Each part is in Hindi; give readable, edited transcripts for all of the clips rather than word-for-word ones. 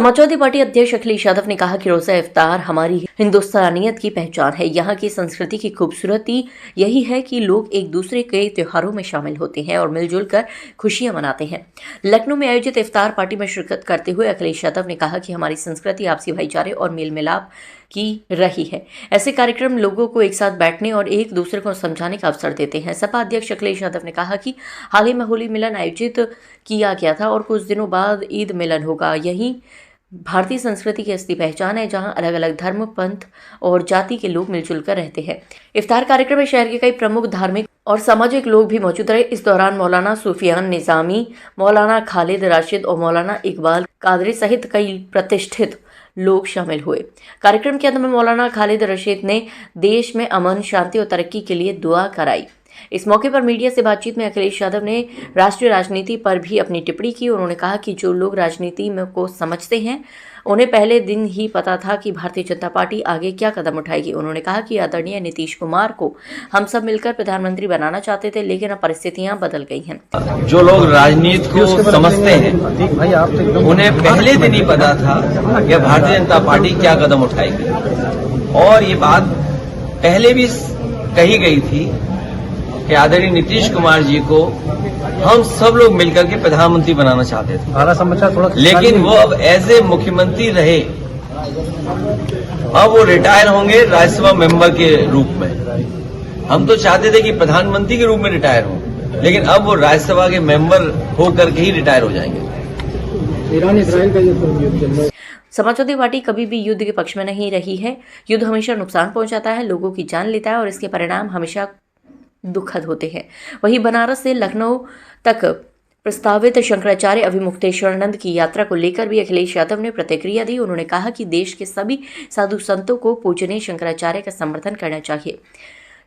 समाजवादी पार्टी अध्यक्ष अखिलेश यादव ने कहा कि रोजा इफ्तार हमारी हिंदुस्तानियत की पहचान है। यहाँ की संस्कृति की खूबसूरती यही है कि लोग एक दूसरे के त्योहारों में शामिल होते हैं और मिलजुल कर खुशियां मनाते हैं। लखनऊ में आयोजित इफ्तार पार्टी में शिरकत करते हुए अखिलेश यादव ने कहा कि हमारी संस्कृति आपसी भाईचारे और मेल मिलाप की रही है। ऐसे कार्यक्रम लोगों को एक साथ बैठने और एक दूसरे को समझाने का अवसर देते हैं। सपा अध्यक्ष अखिलेश यादव ने कहा कि हाल ही में होली मिलन आयोजित किया गया था और कुछ दिनों बाद ईद मिलन होगा। यही भारतीय संस्कृति की असली पहचान है, जहां अलग अलग धर्म, पंथ और जाति के लोग मिलजुल कर रहते हैं। इफ्तार कार्यक्रम में शहर के कई प्रमुख धार्मिक और सामाजिक लोग भी मौजूद रहे। इस दौरान मौलाना सुफियान निजामी, मौलाना खालिद राशिद और मौलाना इकबाल कादरी सहित कई प्रतिष्ठित लोग शामिल हुए। कार्यक्रम के अंत में मौलाना खालिद रशीद ने देश में अमन, शांति और तरक्की के लिए दुआ कराई। इस मौके पर मीडिया से बातचीत में अखिलेश यादव ने राष्ट्रीय राजनीति पर भी अपनी टिप्पणी की। उन्होंने कहा कि जो लोग राजनीति में को समझते हैं, उन्हें पहले दिन ही पता था कि भारतीय जनता पार्टी आगे क्या कदम उठाएगी। उन्होंने कहा कि आदरणीय नीतीश कुमार को हम सब मिलकर प्रधानमंत्री बनाना चाहते थे, लेकिन अब परिस्थितियां बदल गई हैं। जो लोग राजनीति को समझते हैं, उन्हें पहले दिन ही पता था कि भारतीय जनता पार्टी क्या कदम उठाएगी। और ये बात पहले भी कही गई थी कि आदरणीय नीतीश कुमार जी को हम सब लोग मिलकर के प्रधानमंत्री बनाना चाहते थे, लेकिन वो अब एज ए मुख्यमंत्री रहे। अब वो रिटायर होंगे राज्यसभा मेंबर के रूप में। हम तो चाहते थे कि प्रधानमंत्री के रूप में रिटायर हों, लेकिन अब वो राज्यसभा के मेंबर होकर के ही रिटायर हो जाएंगे। ईरान इजराइल का युद्ध। समाजवादी पार्टी कभी भी युद्ध के पक्ष में नहीं रही है। युद्ध हमेशा नुकसान पहुंचाता है, लोगों की जान लेता है और इसके परिणाम हमेशा दुखद होते हैं। वहीं बनारस से लखनऊ तक प्रस्तावित शंकराचार्य अभिमुक्तेश्वरानंद की यात्रा को लेकर भी अखिलेश यादव ने प्रतिक्रिया दी। उन्होंने कहा कि देश के सभी साधु संतों को पूजनीय शंकराचार्य का समर्थन करना चाहिए।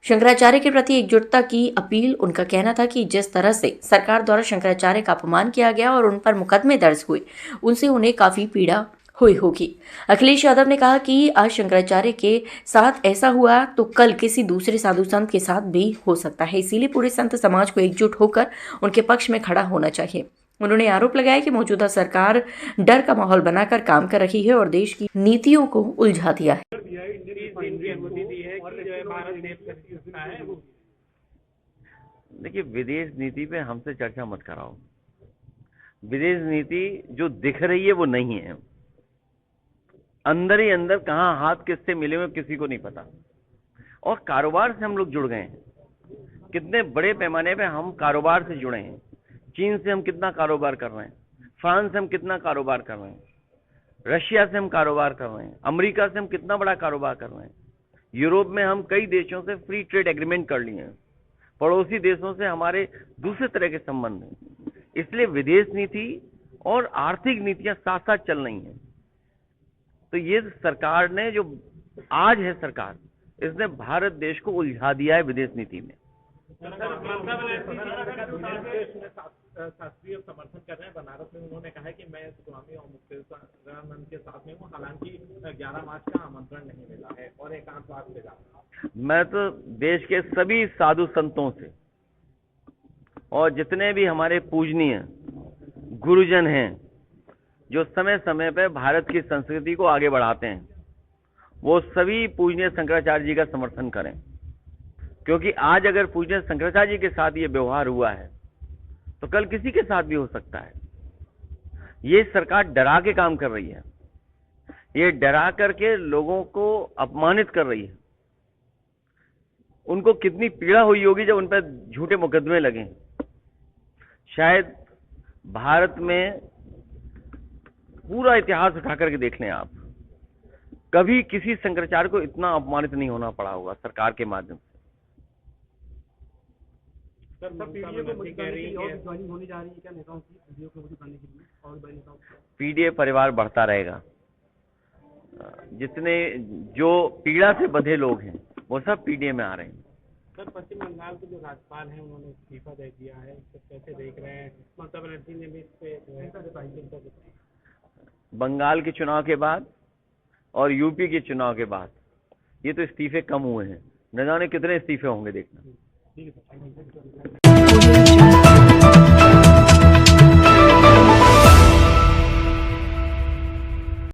शंकराचार्य के प्रति एकजुटता की अपील। उनका कहना था कि जिस तरह से सरकार द्वारा शंकराचार्य का अपमान किया गया और उन पर मुकदमे दर्ज हुए, उनसे उन्हें काफी पीड़ा हुई होगी। अखिलेश यादव ने कहा कि आज शंकराचार्य के साथ ऐसा हुआ तो कल किसी दूसरे साधु संत के साथ भी हो सकता है। इसीलिए पूरे संत समाज को एकजुट होकर उनके पक्ष में खड़ा होना चाहिए। उन्होंने आरोप लगाया कि मौजूदा सरकार डर का माहौल बनाकर काम कर रही है और देश की नीतियों को उलझा दिया है। देखिए, विदेश नीति पे हमसे चर्चा मत कराओ। विदेश नीति जो दिख रही है वो नहीं है। अंदर ही अंदर कहां हाथ किससे मिले हुए किसी को नहीं पता। और कारोबार से हम लोग जुड़ गए हैं। कितने बड़े पैमाने पे हम कारोबार से जुड़े हैं। चीन से हम कितना कारोबार कर रहे हैं, फ्रांस से हम कितना कारोबार कर रहे हैं, रशिया से हम कारोबार कर रहे हैं, अमेरिका से हम कितना बड़ा कारोबार कर रहे हैं, यूरोप में हम कई देशों से फ्री ट्रेड एग्रीमेंट कर लिए हैं, पड़ोसी देशों से हमारे दूसरे तरह के संबंध हैं। इसलिए विदेश नीति और आर्थिक नीतियां साथ साथ चल रही हैं। तो ये सरकार ने जो आज है सरकार, इसने भारत देश को उलझा दिया है विदेश नीति में। शास्त्रीय समर्थन कर रहे हैं। बनारस में उन्होंने कहा है कि मैं स्वामी और मुक्तेश्वरानंद के साथ में हूँ, हालांकि 11 मार्च का आमंत्रण नहीं मिला है और एकांतवास से जाऊंगा। मैं तो देश के सभी साधु संतों से और जितने भी हमारे पूजनीय गुरुजन हैं, जो समय समय पर भारत की संस्कृति को आगे बढ़ाते हैं, वो सभी पूजनीय शंकराचार्य जी का समर्थन करें। क्योंकि आज अगर पूजनीय शंकराचार्य जी के साथ ये व्यवहार हुआ है तो कल किसी के साथ भी हो सकता है। ये सरकार डरा के काम कर रही है। ये डरा करके लोगों को अपमानित कर रही है। उनको कितनी पीड़ा हुई होगी जब उन पर झूठे मुकदमे लगे। शायद भारत में पूरा इतिहास उठा करके देख लें आप, कभी किसी शंकराचार्य को इतना अपमानित नहीं होना पड़ा होगा सरकार के माध्यम से। पीडीए परिवार बढ़ता रहेगा। जितने जो पीड़ा से बंधे लोग हैं वो सब पीडीए में आ रहे हैं। सर, पश्चिम बंगाल के जो राज्यपाल हैं उन्होंने इस्तीफा दे दिया है, कैसे देख रहे हैं? ममता बनर्जी ने भी इस पे बंगाल के चुनाव के बाद और यूपी के चुनाव के बाद ये तो इस्तीफे कम हुए हैं। न जाने कितने इस्तीफे होंगे, देखना।